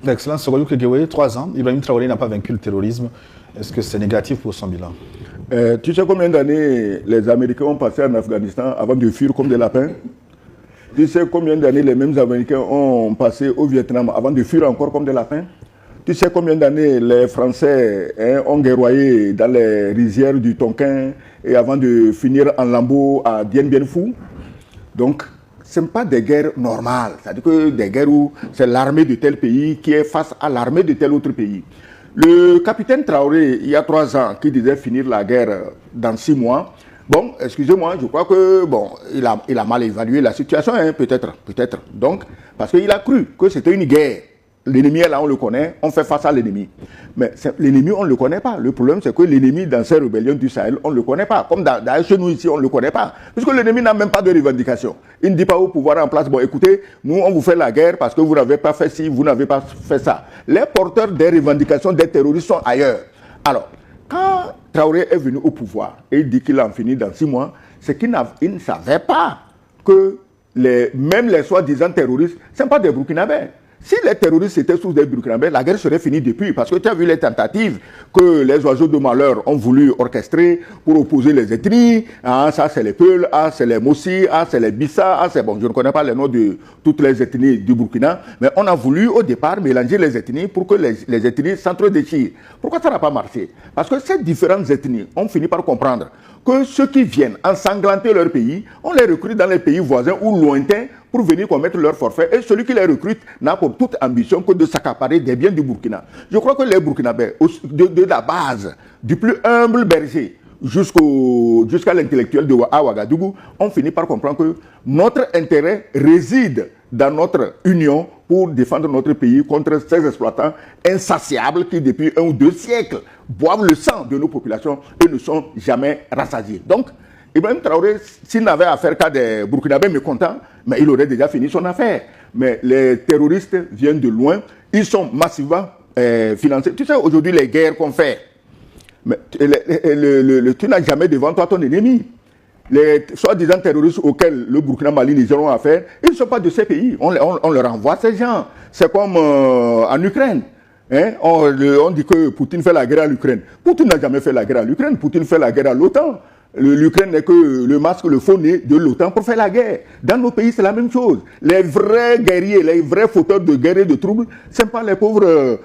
Excellence Sogolou Kegewe, 3 ans, Ibrahim Traoré n'a pas vaincu le terrorisme. Est-ce que c'est négatif pour son bilan? Tu sais combien d'années les Américains ont passé en Afghanistan avant de fuir comme des lapins? Tu sais combien d'années les mêmes Américains ont passé au Vietnam avant de fuir encore comme des lapins? Tu sais combien d'années les Français ont guerroyé dans les rizières du Tonkin et avant de finir en lambeaux à Dien Bien Phu? Donc, ce ne sont pas des guerres normales. C'est-à-dire que des guerres où c'est l'armée de tel pays qui est face à l'armée de tel autre pays. Le capitaine Traoré, il y a 3 ans, qui disait finir la guerre dans 6 mois. Bon, excusez-moi, je crois que bon, il a mal évalué la situation, hein, peut-être. Donc, parce qu'il a cru que c'était une guerre. L'ennemi est là, on le connaît, on fait face à l'ennemi. Mais l'ennemi, on ne le connaît pas. Le problème, c'est que l'ennemi dans ces rébellions du Sahel, on ne le connaît pas. Comme chez nous ici, on ne le connaît pas. Puisque l'ennemi n'a même pas de revendication. Il ne dit pas au pouvoir en place, bon écoutez, nous on vous fait la guerre parce que vous n'avez pas fait ci, vous n'avez pas fait ça. Les porteurs des revendications des terroristes sont ailleurs. Alors, quand Traoré est venu au pouvoir et il dit qu'il en finit dans 6 mois, c'est qu'il ne savait pas que même les soi-disant terroristes, ce ne sont pas des Burkinabés. Si les terroristes étaient sous des Burkinabés, la guerre serait finie depuis. Parce que tu as vu les tentatives que les oiseaux de malheur ont voulu orchestrer pour opposer les ethnies. Ah, ça c'est les Peuls, ah c'est les Mossi, ah c'est les Bissa, ah c'est bon. Je ne connais pas les noms de toutes les ethnies du Burkina. Mais on a voulu au départ mélanger les ethnies pour que les ethnies s'entre-déchirent. Pourquoi ça n'a pas marché? Parce que ces différentes ethnies ont fini par comprendre que ceux qui viennent ensanglanter leur pays, on les recrute dans les pays voisins ou lointains pour venir commettre leur forfait. Et celui qui les recrute n'a pour toute ambition que de s'accaparer des biens du Burkina. Je crois que les Burkinabés, de la base, du plus humble berger jusqu'à l'intellectuel de Ouagadougou, ont fini par comprendre que notre intérêt réside dans notre union pour défendre notre pays contre ces exploitants insatiables qui, depuis 1 ou 2 siècles, boivent le sang de nos populations et ne sont jamais rassasiés. Donc, Ibrahim Traoré, s'il n'avait affaire qu'à des Burkinabés mécontents, mais il aurait déjà fini son affaire. Mais les terroristes viennent de loin, ils sont massivement financés. Tu sais, aujourd'hui, les guerres qu'on fait, mais tu n'as jamais devant toi ton ennemi. Les soi-disant terroristes auxquels le Burkina, Mali, Niger ont affaire, ils ne sont pas de ces pays. On leur envoie ces gens. C'est comme en Ukraine. Hein? On dit que Poutine fait la guerre à l'Ukraine. Poutine n'a jamais fait la guerre à l'Ukraine. Poutine fait la guerre à l'OTAN. L'Ukraine n'est que le masque, le faux nez de l'OTAN pour faire la guerre. Dans nos pays, c'est la même chose. Les vrais guerriers, les vrais fauteurs de guerre et de troubles, ce ne sont pas les pauvres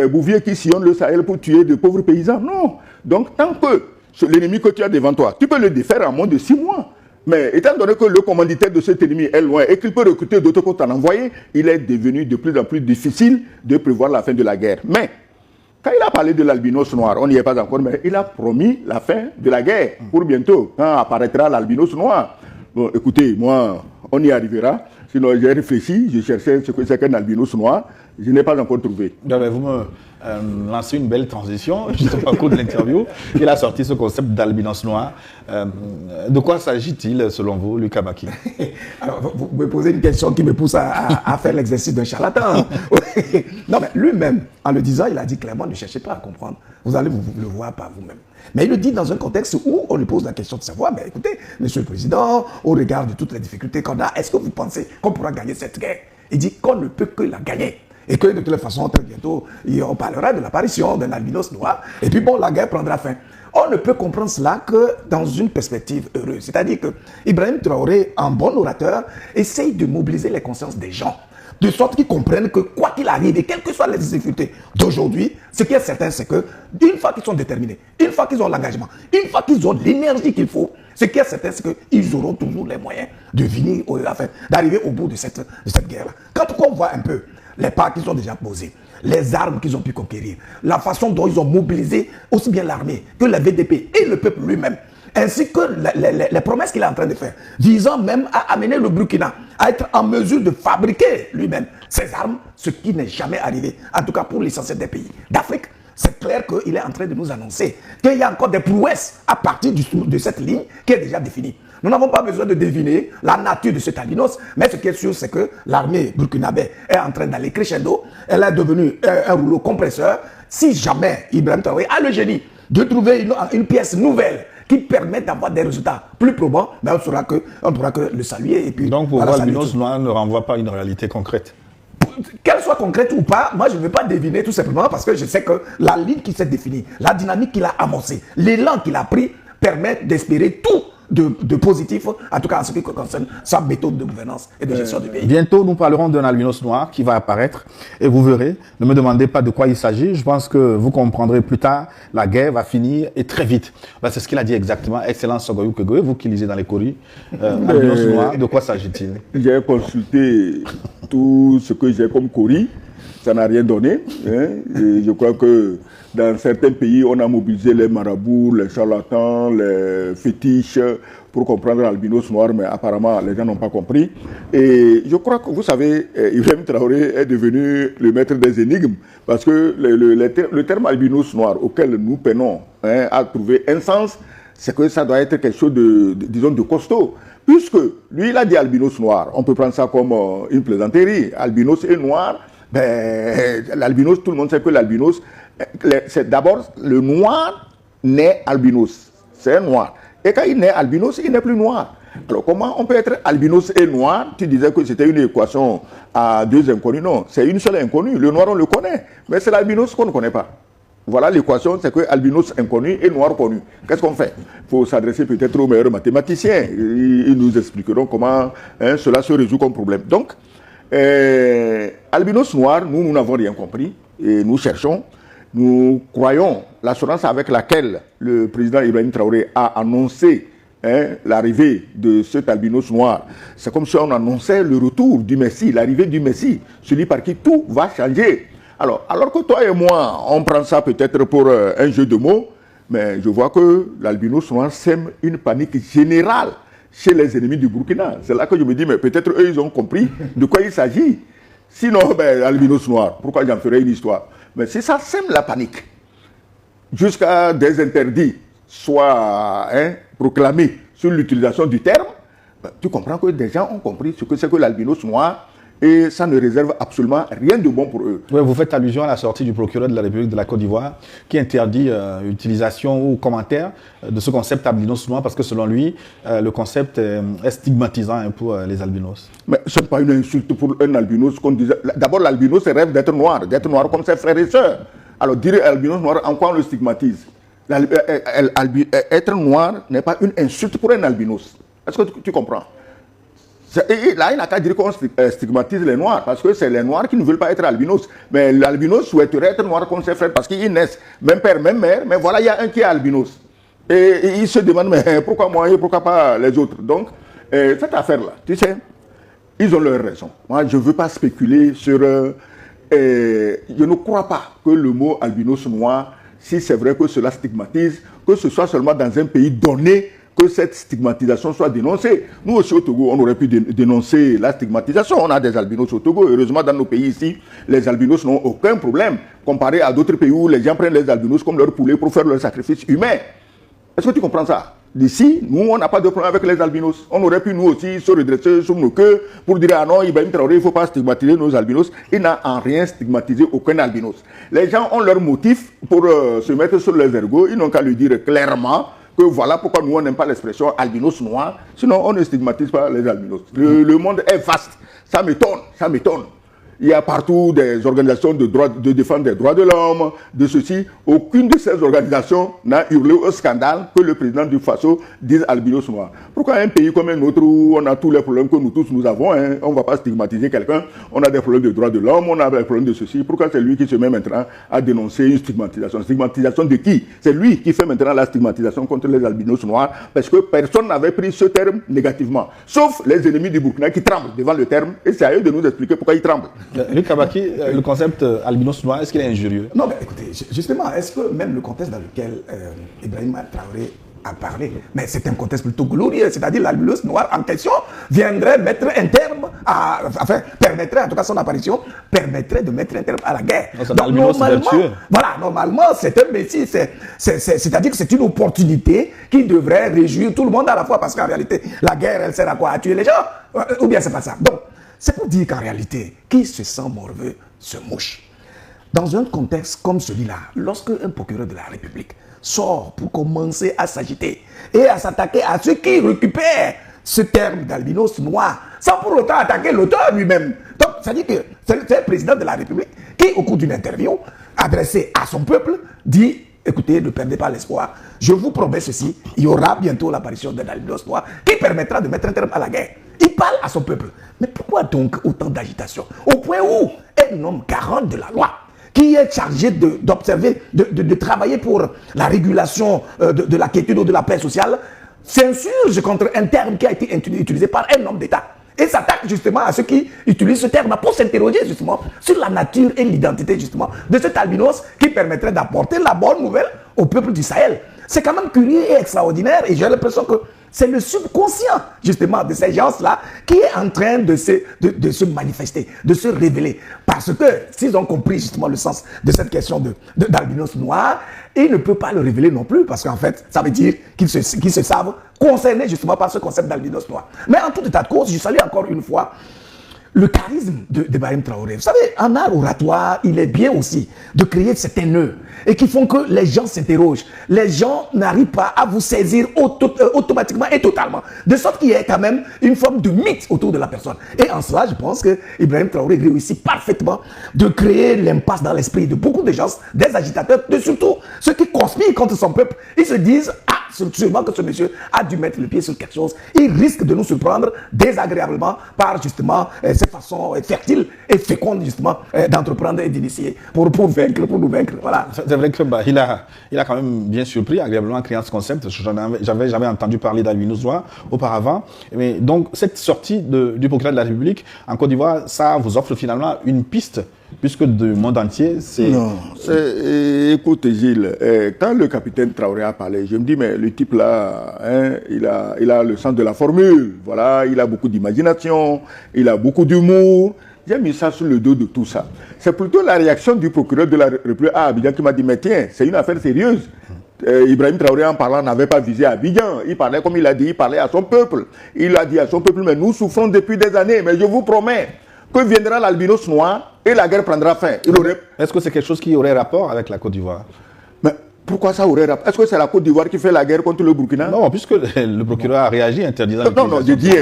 bouviers qui sillonnent le Sahel pour tuer de pauvres paysans. Non. Donc, tant que l'ennemi que tu as devant toi, tu peux le défaire en moins de 6 mois. Mais étant donné que le commanditaire de cet ennemi est loin et qu'il peut recruter d'autres pour t'en envoyer, il est devenu de plus en plus difficile de prévoir la fin de la guerre. Mais, quand il a parlé de l'albinos noir, on n'y est pas encore, mais il a promis la fin de la guerre pour bientôt, quand apparaîtra l'albinos noir. Bon, écoutez, moi, on y arrivera. Sinon, j'ai réfléchi, je cherchais ce que c'est qu'un albinos noir. Je n'ai pas encore trouvé. Non, mais vous me lancez une belle transition, juste au cours de l'interview. Il a sorti ce concept d'albinos noir. De quoi s'agit-il, selon vous, Lucas Maki? Alors, vous me posez une question qui me pousse à faire l'exercice d'un charlatan. Non, mais lui-même, en le disant, il a dit clairement, ne cherchez pas à comprendre. Vous allez vous le voir par vous-même. Mais il le dit dans un contexte où on lui pose la question de savoir, mais écoutez, Monsieur le Président, au regard de toutes les difficultés qu'on a, est-ce que vous pensez qu'on pourra gagner cette guerre? Il dit qu'on ne peut que la gagner. Et que de toute façon, très bientôt, on parlera de l'apparition d'un albinos noir. Et puis bon, la guerre prendra fin. On ne peut comprendre cela que dans une perspective heureuse. C'est-à-dire que Ibrahim Traoré, en bon orateur, essaye de mobiliser les consciences des gens. De sorte qu'ils comprennent que quoi qu'il arrive, et quelles que soient les difficultés d'aujourd'hui, ce qui est certain, c'est que une fois qu'ils sont déterminés, une fois qu'ils ont l'engagement, une fois qu'ils ont l'énergie qu'il faut, ce qui est certain, c'est qu'ils auront toujours les moyens de venir, d'arriver au bout de cette guerre-là. Quand on voit un peu les pas qu'ils ont déjà posés, les armes qu'ils ont pu conquérir, la façon dont ils ont mobilisé aussi bien l'armée que la VDP et le peuple lui-même, ainsi que les promesses qu'il est en train de faire, visant même à amener le Burkina à être en mesure de fabriquer lui-même ses armes, ce qui n'est jamais arrivé, en tout cas pour l'essentiel des pays d'Afrique. C'est clair qu'il est en train de nous annoncer qu'il y a encore des prouesses à partir de cette ligne qui est déjà définie. Nous n'avons pas besoin de deviner la nature de cet albinos, mais ce qui est sûr, c'est que l'armée burkinabé est en train d'aller crescendo. Elle est devenue un rouleau compresseur. Si jamais Ibrahim Traoré a le génie de trouver une pièce nouvelle qui permet d'avoir des résultats plus probants, ben on pourra que le saluer. Et puis, donc, pour vous, l'albinos noir ne renvoie pas à une réalité concrète? qu'elle soit concrète ou pas, moi je ne veux pas deviner tout simplement parce que je sais que la ligne qui s'est définie, la dynamique qu'il a amorcée, l'élan qu'il a pris permet d'espérer tout de positif, en tout cas en ce qui concerne sa méthode de gouvernance et de gestion du pays. Bientôt, nous parlerons d'un albinos noir qui va apparaître et vous verrez, ne me demandez pas de quoi il s'agit, je pense que vous comprendrez plus tard, la guerre va finir et très vite. C'est ce qu'il a dit exactement, Excellence Sogoyou Kegoe, vous qui lisez dans les courriers, albinos noir, de quoi s'agit-il? J'ai consulté tout ce que j'ai comme courrier, ça n'a rien donné. Et je crois que dans certains pays, on a mobilisé les marabouts, les charlatans, les fétiches pour comprendre l'albinos noir, mais apparemment, les gens n'ont pas compris. Et je crois que, vous savez, Ibrahim Traoré est devenu le maître des énigmes, parce que le terme albinos noir auquel nous peinons à trouver un sens, c'est que ça doit être quelque chose disons, de costaud. Puisque lui, il a dit albinos noir, on peut prendre ça comme une plaisanterie. Albinos et noir, l'albinos, tout le monde sait que l'albinos, c'est d'abord le noir naît albinos, c'est un noir. Et quand il naît albinos, il n'est plus noir. Alors comment on peut être albinos et noir? Tu disais que c'était une équation à deux inconnus. Non, c'est une seule inconnue. Le noir, on le connaît, mais c'est l'albinos qu'on ne connaît pas. Voilà l'équation, c'est que albinos inconnu et noir connu. Qu'est-ce qu'on fait? Il faut s'adresser peut-être aux meilleurs mathématiciens. Ils nous expliqueront comment cela se résout comme problème. Donc, albinos noir, nous n'avons rien compris et nous cherchons. Nous croyons l'assurance avec laquelle le président Ibrahim Traoré a annoncé l'arrivée de cet albinos noir. C'est comme si on annonçait le retour du Messie, l'arrivée du Messie, celui par qui tout va changer. Alors que toi et moi, on prend ça peut-être pour un jeu de mots, mais je vois que l'albinos noir sème une panique générale chez les ennemis du Burkina. C'est là que je me dis, mais peut-être eux, ils ont compris de quoi il s'agit. Sinon, albinos noir, pourquoi j'en ferais une histoire? Mais si ça sème la panique, jusqu'à des interdits soient proclamés sur l'utilisation du terme, tu comprends que des gens ont compris ce que c'est que l'albinos noir et ça ne réserve absolument rien de bon pour eux. Oui, vous faites allusion à la sortie du procureur de la République de la Côte d'Ivoire qui interdit utilisation ou commentaire de ce concept albinos noir parce que selon lui, le concept est stigmatisant pour les albinos. Mais ce n'est pas une insulte pour un albinos qu'on disait. D'abord, l'albinos rêve d'être noir comme ses frères et sœurs. Alors dire albinos noir, en quoi on le stigmatise? Être noir n'est pas une insulte pour un albinos. Est-ce que tu comprends? Et là, il n'a qu'à dire qu'on stigmatise les noirs, parce que c'est les noirs qui ne veulent pas être albinos. Mais l'albinos souhaiterait être noir comme ses frères, parce qu'ils naissent, même père, même mère, mais voilà, il y a un qui est albinos. Et il se demande, mais pourquoi moi et pourquoi pas les autres? Donc, cette affaire-là, tu sais, ils ont leur raison. Moi, je ne veux pas spéculer sur... je ne crois pas que le mot albinos noir, si c'est vrai que cela stigmatise, que ce soit seulement dans un pays donné, que cette stigmatisation soit dénoncée. Nous aussi au Togo, on aurait pu dénoncer la stigmatisation. On a des albinos au Togo. Heureusement, dans nos pays ici, les albinos n'ont aucun problème comparé à d'autres pays où les gens prennent les albinos comme leur poulet pour faire leur sacrifice humain. Est-ce que tu comprends ça? D'ici, nous, on n'a pas de problème avec les albinos. On aurait pu, nous aussi, se redresser sur nos queues pour dire, ah non, Ibrahim Traoré, il ne faut pas stigmatiser nos albinos. Il n'a en rien stigmatisé aucun albinos. Les gens ont leur motif pour se mettre sur les ergots. Ils n'ont qu'à le dire clairement que voilà pourquoi nous, on n'aime pas l'expression albinos noir. Sinon, on ne stigmatise pas les albinos. Le monde est vaste. Ça m'étonne, ça m'étonne. Il y a partout des organisations de défense des droits de l'homme, de ceci. Aucune de ces organisations n'a hurlé au scandale que le président du Faso dise albinos noir. Pourquoi un pays comme un autre où on a tous les problèmes que nous tous nous avons, on ne va pas stigmatiser quelqu'un, on a des problèmes de droits de l'homme, on a des problèmes de ceci. Pourquoi c'est lui qui se met maintenant à dénoncer une stigmatisation? Stigmatisation de qui? C'est lui qui fait maintenant la stigmatisation contre les albinos noirs parce que personne n'avait pris ce terme négativement. Sauf les ennemis du Burkina qui tremblent devant le terme et c'est à eux de nous expliquer pourquoi ils tremblent. Luc Kabaki, le concept albinos noir, est-ce qu'il est injurieux? Non, mais écoutez, justement, est-ce que même le contexte dans lequel Ibrahim Traoré a parlé, mais c'est un contexte plutôt glorieux, c'est-à-dire l'albinos noir en question viendrait mettre un terme, permettrait, en tout cas son apparition, permettrait de mettre un terme à la guerre. Donc normalement, c'est un messie, c'est-à-dire que c'est une opportunité qui devrait réjouir tout le monde à la fois, parce qu'en réalité, la guerre, elle sert à quoi? À tuer les gens? Ou bien c'est pas ça? Donc, c'est pour dire qu'en réalité, qui se sent morveux se mouche. Dans un contexte comme celui-là, lorsque un procureur de la République sort pour commencer à s'agiter et à s'attaquer à ceux qui récupèrent ce terme d'albinos noir, sans pour autant attaquer l'auteur lui-même. Donc, c'est-à-dire que c'est le président de la République qui, au cours d'une interview adressée à son peuple, dit écoutez, ne perdez pas l'espoir. Je vous promets ceci, il y aura bientôt l'apparition d'un albinos noir qui permettra de mettre un terme à la guerre. Il parle à son peuple. Mais pourquoi donc autant d'agitation? Au point où un homme garant de la loi, qui est chargé d'observer, de travailler pour la régulation de la quiétude ou de la paix sociale, s'insurge contre un terme qui a été utilisé par un homme d'État. Et s'attaque justement à ceux qui utilisent ce terme pour s'interroger justement sur la nature et l'identité justement de cet albinos qui permettrait d'apporter la bonne nouvelle au peuple du Sahel. C'est quand même curieux et extraordinaire et j'ai l'impression que c'est le subconscient justement de ces gens-là qui est en train de se manifester, de se révéler. Parce que s'ils ont compris justement le sens de cette question d'albinos noir, ils ne peuvent pas le révéler non plus parce qu'en fait, ça veut dire qu'ils se savent concernés justement par ce concept d'albinos noir. Mais en tout état de cause, je salue encore une fois le charisme d'Ibrahim Traoré. Vous savez, en art oratoire, il est bien aussi de créer certains nœuds et qui font que les gens s'interrogent. Les gens n'arrivent pas à vous saisir automatiquement et totalement. De sorte qu'il y a quand même une forme de mythe autour de la personne. Et en cela, je pense que Ibrahim Traoré réussit parfaitement de créer l'impasse dans l'esprit de beaucoup de gens, des agitateurs, de surtout ceux qui conspirent contre son peuple. Ils se disent, sûrement que ce monsieur a dû mettre le pied sur quelque chose. Il risque de nous surprendre désagréablement par justement cette façon fertile et féconde justement d'entreprendre et d'initier pour nous vaincre. Voilà. C'est vrai que il a quand même bien surpris, agréablement créant ce concept. J'avais jamais entendu parler d'albinos noirs auparavant. Mais donc cette sortie du procureur de la République en Côte d'Ivoire, ça vous offre finalement une piste. Puisque du monde entier, c'est... Non, écoute Gilles, quand le capitaine Traoré a parlé, je me dis, mais le type là, hein, il a le sens de la formule, voilà, il a beaucoup d'imagination, il a beaucoup d'humour. J'ai mis ça sur le dos de tout ça. C'est plutôt la réaction du procureur de la République à Abidjan qui m'a dit, mais tiens, c'est une affaire sérieuse. Ibrahim Traoré en parlant n'avait pas visé Abidjan. Il parlait comme il a dit, il parlait à son peuple. Il a dit à son peuple, mais nous souffrons depuis des années, mais je vous promets que viendra l'albinos noir et la guerre prendra fin. Est-ce que c'est quelque chose qui aurait rapport avec la Côte d'Ivoire? Mais pourquoi ça aurait rapport? Est-ce que c'est la Côte d'Ivoire qui fait la guerre contre le Burkina? Non, puisque le procureur a réagi interdisant... Non, je dis,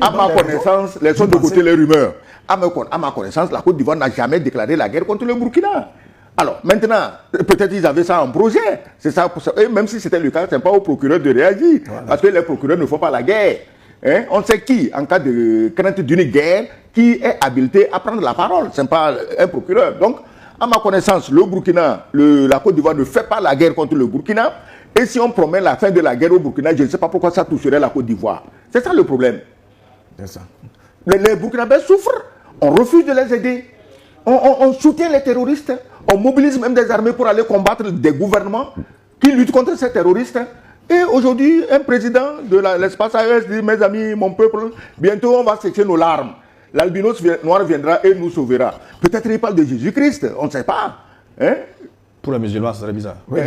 à ma connaissance, laissons de côté les rumeurs. À ma connaissance, la Côte d'Ivoire n'a jamais déclaré la guerre contre le Burkina. Alors, maintenant, peut-être ils avaient ça en projet. C'est ça, et même si c'était le cas, ce n'est pas au procureur de réagir. Voilà. Parce que les procureurs ne font pas la guerre. Hein? On sait qui, en cas de crainte d'une guerre, qui est habilité à prendre la parole. Ce n'est pas un procureur. Donc, à ma connaissance, le Burkina, la Côte d'Ivoire ne fait pas la guerre contre le Burkina. Et si on promet la fin de la guerre au Burkina, je ne sais pas pourquoi ça toucherait la Côte d'Ivoire. C'est ça le problème. C'est ça. Les Burkinabés souffrent. On refuse de les aider. On soutient les terroristes. On mobilise même des armées pour aller combattre des gouvernements qui luttent contre ces terroristes. Et aujourd'hui, un président de l'espace AES dit, mes amis, mon peuple, bientôt on va sécher nos larmes. L'albinos noir viendra et nous sauvera. Peut-être il parle de Jésus-Christ, on ne sait pas. Hein? Pour les musulmans, ça serait bizarre. Oui.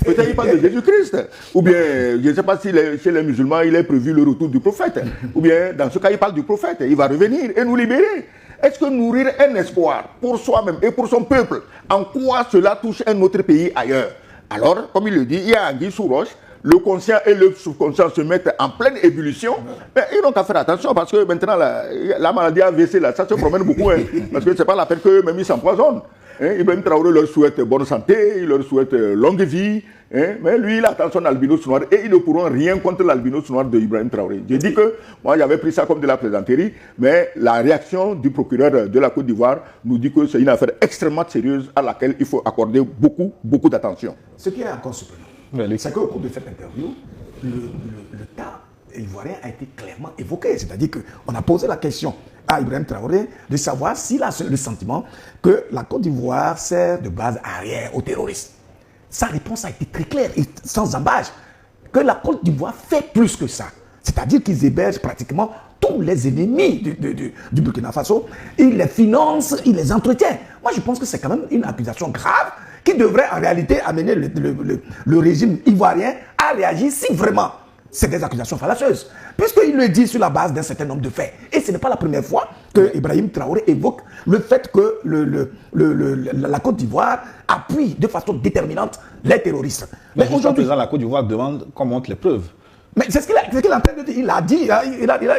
Peut-être il parle de Jésus-Christ. Ou bien, je ne sais pas si chez les musulmans, il est prévu le retour du prophète. Ou bien, dans ce cas, il parle du prophète. Il va revenir et nous libérer. Est-ce que nourrir un espoir pour soi-même et pour son peuple, en quoi cela touche un autre pays ailleurs? Alors, comme il le dit, il y a Anguille sous roche. Le conscient et le subconscient se mettent en pleine ébullition. Mais ils n'ont qu'à faire attention parce que maintenant, la maladie AVC, là, ça se promène beaucoup. Hein, parce que ce n'est pas la peine qu'eux-mêmes ils s'empoisonnent. Hein, Ibrahim Traoré leur souhaite bonne santé, il leur souhaite longue vie. Hein, mais lui, il attend son albinos noir et ils ne pourront rien contre l'albinos noir de Ibrahim Traoré. J'ai dit que moi, j'avais pris ça comme de la plaisanterie, mais la réaction du procureur de la Côte d'Ivoire nous dit que c'est une affaire extrêmement sérieuse à laquelle il faut accorder beaucoup, beaucoup d'attention. Ce qui est encore surprenant, c'est qu'au cours de cette interview, le cas ivoirien a été clairement évoqué. C'est-à-dire qu'on a posé la question à Ibrahim Traoré de savoir s'il a le sentiment que la Côte d'Ivoire sert de base arrière aux terroristes. Sa réponse a été très claire et sans embâche, que la Côte d'Ivoire fait plus que ça. C'est-à-dire qu'ils hébergent pratiquement tous les ennemis du Burkina Faso. Ils les financent, ils les entretiennent. Moi, je pense que c'est quand même une accusation grave qui devrait en réalité amener le régime ivoirien à réagir si vraiment c'est des accusations fallacieuses. Puisqu'il le dit sur la base d'un certain nombre de faits. Et ce n'est pas la première fois que Ibrahim Traoré évoque le fait que la Côte d'Ivoire appuie de façon déterminante les terroristes. Mais aujourd'hui, la Côte d'Ivoire demande qu'on montre les preuves. Mais c'est ce qu'il est en train de dire. Il a dit,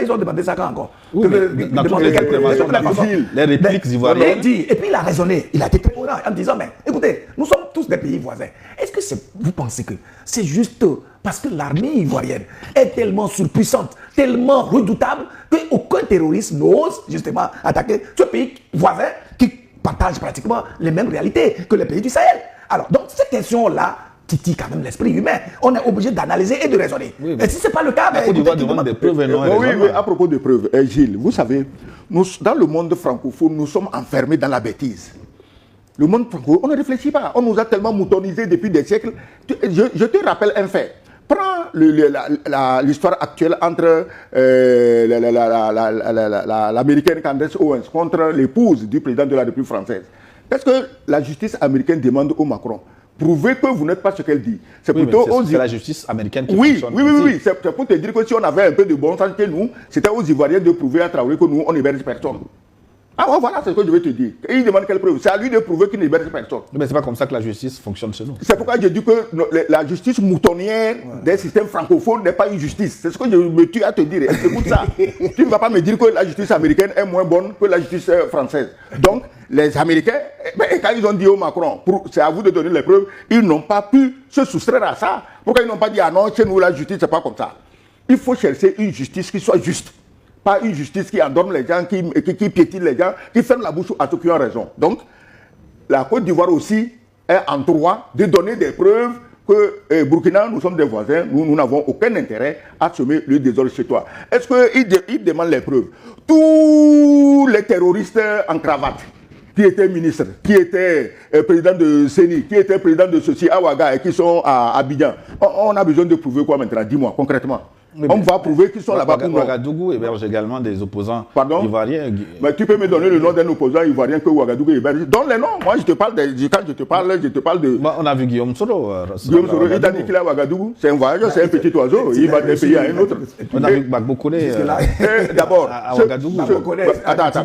ils ont demandé ça quand encore. Oui, dans toutes les interventions, les répliques ivoiriennes. Et puis il a raisonné, il a été très cohérent en disant, mais écoutez, nous sommes tous des pays voisins. Est-ce que vous pensez que c'est juste parce que l'armée ivoirienne est tellement surpuissante, tellement redoutable, qu'aucun terroriste n'ose justement attaquer ce pays voisin qui partage pratiquement les mêmes réalités que les pays du Sahel? Alors, donc, cette question-là titille quand même l'esprit humain. On est obligé d'analyser et de raisonner. Oui, et si ce n'est pas le cas, la Côte d'Ivoire demande des preuves et non oui, à propos de preuves, Gilles, vous savez, dans le monde francophone, nous sommes enfermés dans la bêtise. Le monde francophone, on ne réfléchit pas. On nous a tellement moutonnisés depuis des siècles. Je te rappelle un fait. Prends l'histoire actuelle entre l'américaine Candace Owens contre l'épouse du président de la République française. Qu'est-ce que la justice américaine demande au Macron? Prouvez que vous n'êtes pas ce qu'elle dit. C'est plutôt la justice américaine qui fonctionne. Oui. C'est pour te dire que si on avait un peu de bon sens que nous, c'était aux Ivoiriens de prouver à Traoré que nous, on n'héberge personne. Ah voilà, c'est ce que je vais te dire. Et il demande quelle preuve? C'est à lui de prouver qu'il n'héberge personne. Mais c'est pas comme ça que la justice fonctionne chez nous. C'est pourquoi je dis que la justice moutonnière des systèmes francophones n'est pas une justice. C'est ce que je me tue à te dire. Écoute ça. Tu ne vas pas me dire que la justice américaine est moins bonne que la justice française. Donc, les Américains, quand ils ont dit au Macron, c'est à vous de donner les preuves, ils n'ont pas pu se soustraire à ça. Pourquoi ils n'ont pas dit, ah non, chez nous, la justice, c'est pas comme ça. Il faut chercher une justice qui soit juste. Pas une justice qui endorme les gens, qui piétine les gens, qui ferme la bouche à ceux qui ont raison. Donc, la Côte d'Ivoire aussi est en droit de donner des preuves que Burkina, nous sommes des voisins, nous n'avons aucun intérêt à semer le désordre chez toi. Est-ce qu'il demande les preuves? Tous les terroristes en cravate, qui étaient ministres, qui étaient présidents de CENI, qui étaient présidents de ceci à Ouaga et qui sont à Abidjan, on a besoin de prouver quoi maintenant? Dis-moi concrètement. On va prouver qu'ils sont là-bas pour nous. Ouagadougou héberge également des opposants ivoiriens. Mais tu peux me donner le nom d'un opposant ivoirien que Ouagadougou héberge? Donne les noms. Moi, je te parle de... On a vu Guillaume Soro. Guillaume Soro, il t'a dit qu'il est à Ouagadougou. C'est un voyageur, c'est un petit oiseau. Il va d'un pays à un autre. On a vu Gbagbo Koné. D'abord, à Ouagadougou. Attends.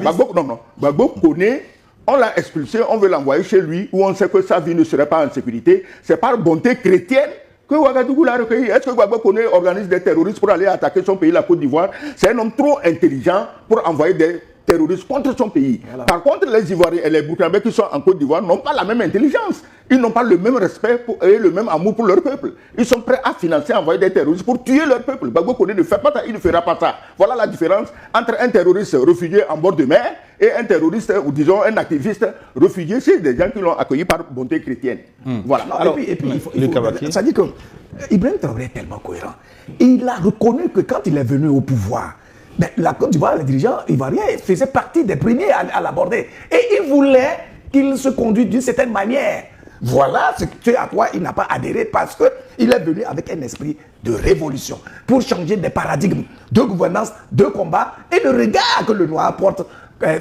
Gbagbo Koné, on l'a expulsé, on veut l'envoyer chez lui où on sait que sa vie ne serait pas en sécurité. C'est par bonté chrétienne que Ouagadougou l'a recueilli. Est-ce que Gbagbo Koné organise des terroristes pour aller attaquer son pays, la Côte d'Ivoire? C'est un homme trop intelligent pour envoyer des terroristes contre son pays. Voilà. Par contre, les Ivoiriens et les Burkinabés qui sont en Côte d'Ivoire n'ont pas la même intelligence. Ils n'ont pas le même respect et le même amour pour leur peuple. Ils sont prêts à financer, envoyer des terroristes pour tuer leur peuple. Gbagbo Koné ne fait pas ça, il ne fera pas ça. Voilà la différence entre un terroriste réfugié en bord de mer et un terroriste, ou disons un activiste réfugié. C'est des gens qui l'ont accueilli par bonté chrétienne. Voilà. Non, alors, et puis ça dit que Ibrahim Traoré est tellement cohérent. Il a reconnu que quand il est venu au pouvoir, mais la Côte d'Ivoire, les dirigeants ivoiriens faisaient partie des premiers à l'aborder. Et il voulait qu'il se conduise d'une certaine manière. Voilà ce à quoi il n'a pas adhéré parce qu'il est venu avec un esprit de révolution pour changer des paradigmes de gouvernance, de combat et le regard que le noir porte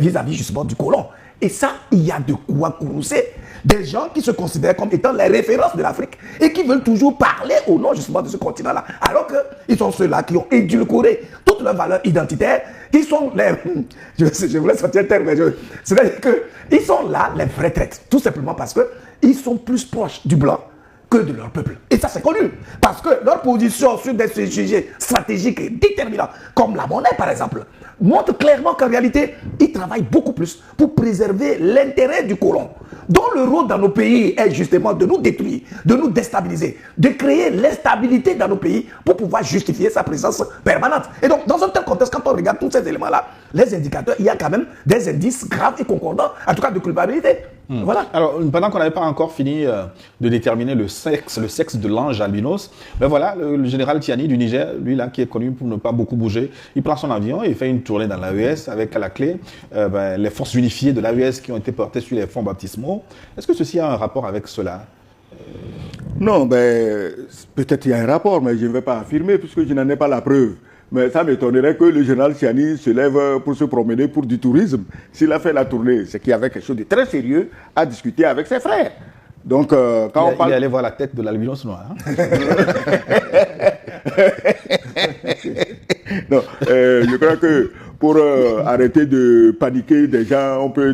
vis-à-vis justement du colon. Et ça, il y a de quoi courroucer. Des gens qui se considèrent comme étant les références de l'Afrique et qui veulent toujours parler au nom justement de ce continent-là. Alors qu'ils sont ceux-là qui ont édulcoré toutes leurs valeurs identitaires, qui sont les... Je voulais sortir un terme, mais c'est-à-dire qu'ils sont là, les vrais traîtres. Tout simplement parce qu'ils sont plus proches du blanc que de leur peuple. Et ça, c'est connu. Parce que leur position sur des sujets stratégiques et déterminants, comme la monnaie, par exemple, montre clairement qu'en réalité, ils travaillent beaucoup plus pour préserver l'intérêt du colon, dont le rôle dans nos pays est justement de nous détruire, de nous déstabiliser, de créer l'instabilité dans nos pays pour pouvoir justifier sa présence permanente. Et donc, dans un tel contexte, quand on regarde tous ces éléments-là, les indicateurs, il y a quand même des indices graves et concordants, en tout cas de culpabilité. Voilà. Alors, pendant qu'on n'avait pas encore fini de déterminer le sexe de l'ange albinos, ben voilà, le général Tiani du Niger, lui là, qui est connu pour ne pas beaucoup bouger, il prend son avion et il fait une tournée dans l'AES avec à la clé les forces unifiées de l'AES qui ont été portées sur les fonds baptismaux. Est-ce que ceci a un rapport avec cela? Non, peut-être il y a un rapport, mais je ne vais pas affirmer puisque je n'en ai pas la preuve. Mais ça m'étonnerait que le général Tiani se lève pour se promener pour du tourisme. S'il a fait la tournée, c'est qu'il y avait quelque chose de très sérieux à discuter avec ses frères. Donc, quand on parle... Il est allé voir la tête de l'albinos noir. Hein? Non, je crois que pour arrêter de paniquer des gens. On peut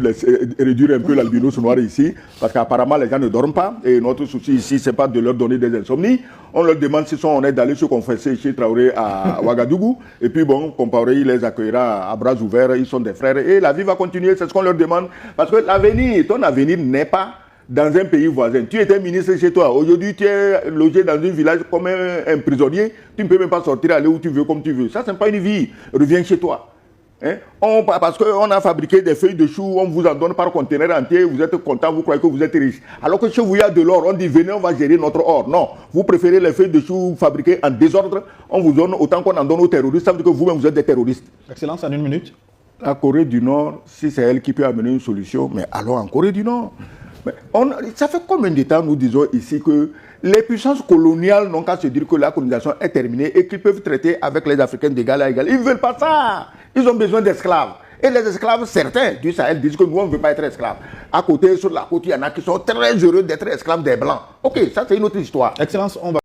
réduire un peu l'albinos noir ici, parce qu'apparemment les gens ne dorment pas. Et notre souci ici, c'est pas de leur donner des insomnies. On leur demande s'ils sont honnêtes d'aller se confesser chez Traoré à Ouagadougou. Et puis bon, Compaoré, il les accueillera à bras ouverts. Ils sont des frères. Et la vie va continuer, c'est ce qu'on leur demande. Parce que l'avenir, ton avenir n'est pas dans un pays voisin. Tu étais ministre chez toi. Aujourd'hui, tu es logé dans un village comme un prisonnier. Tu ne peux même pas sortir, aller où tu veux, comme tu veux. Ça, ce n'est pas une vie. Reviens chez toi. Hein? Parce qu'on a fabriqué des feuilles de chou, on vous en donne par conteneur entier, vous êtes content, vous croyez que vous êtes riche. Alors que chez vous, il y a de l'or, on dit venez, on va gérer notre or. Non, vous préférez les feuilles de chou fabriquées en désordre, on vous donne autant qu'on en donne aux terroristes, ça veut dire que vous-même, vous êtes des terroristes. Excellence, en 1 minute. La Corée du Nord, si c'est elle qui peut amener une solution, mais allons en Corée du Nord. Mais ça fait combien de temps nous disons ici que les puissances coloniales n'ont qu'à se dire que la colonisation est terminée et qu'ils peuvent traiter avec les Africains d'égal à égal. Ils ne veulent pas ça. Ils ont besoin d'esclaves. Et les esclaves, certains du Sahel disent que nous, on ne veut pas être esclaves. À côté, sur la côte, il y en a qui sont très heureux d'être esclaves des Blancs. Ok, ça c'est une autre histoire. Excellence, on va...